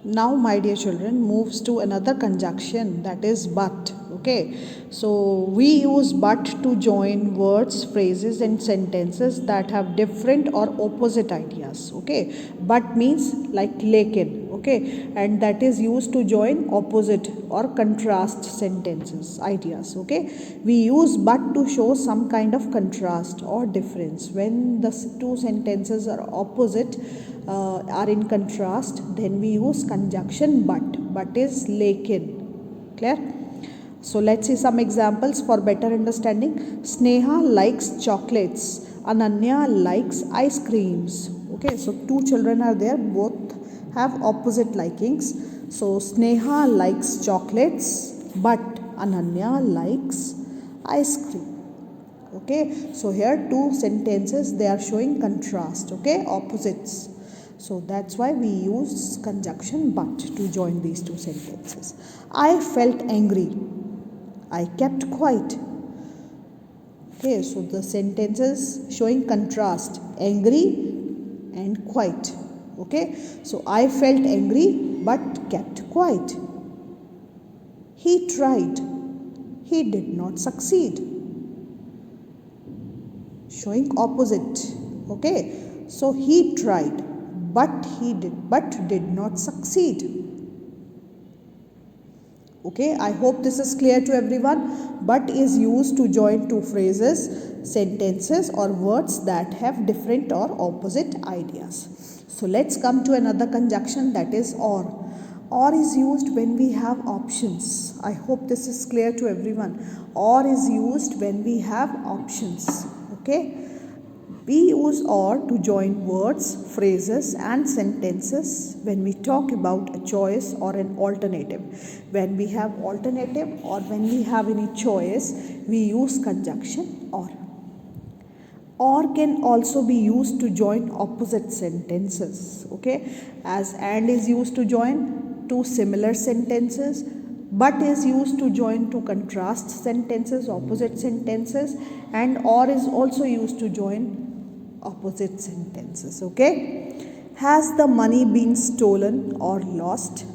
Now, my dear children, moves to another conjunction, that is but. Okay, so we use but to join words, phrases, and sentences that have different or opposite ideas. Okay, but means like lekin. Okay, and that is used to join opposite or contrast sentences, ideas. Okay, we use but to show some kind of contrast or difference. When the two sentences are opposite, are in contrast, then we use conjunction but is lekin. Clear? So let's see some examples for better understanding. Sneha likes chocolates, Ananya likes ice creams. Okay, so two children are there, both have opposite likings. So Sneha likes chocolates, but Ananya likes ice cream. Okay, so here two sentences, they are showing contrast. Okay, opposites. So that's why we use conjunction but to join these two sentences. I felt angry, I kept quiet. Okay, so the sentences showing contrast, angry and quiet. Okay, so I felt angry but kept quiet. He tried, he did not succeed. Showing opposite. Okay, so he tried but did not succeed. Okay, I hope this is clear to everyone. But is used to join two phrases, sentences, or words that have different or opposite ideas. So let's come to another conjunction, that is or. Or is used when we have options. I hope this is clear to everyone. Or is used when we have options. Okay, we use or to join words, phrases, and sentences when we talk about a choice or an alternative. When we have alternative or when we have any choice, we use conjunction or. Or can also be used to join opposite sentences. Okay, as and is used to join two similar sentences, but is used to join two contrast sentences, opposite sentences, and or is also used to join opposite sentences. Okay, has the money been stolen or lost?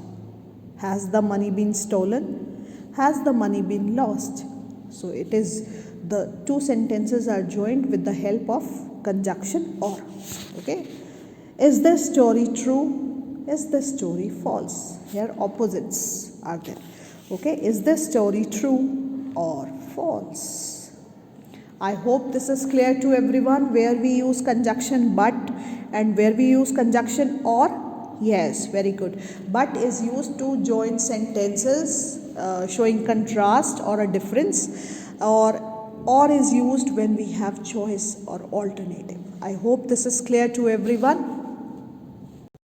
Has the money been stolen? Has the money been lost? So it is, the two sentences are joined with the help of conjunction or. Okay, is the story true? Is the story false? Here opposites are there. Okay, is the story true or false? I hope this is clear to everyone, where we use conjunction but and where we use conjunction or. Yes, very good. But is used to join sentences showing contrast or a difference, or is used when we have choice or alternative. I hope this is clear to everyone.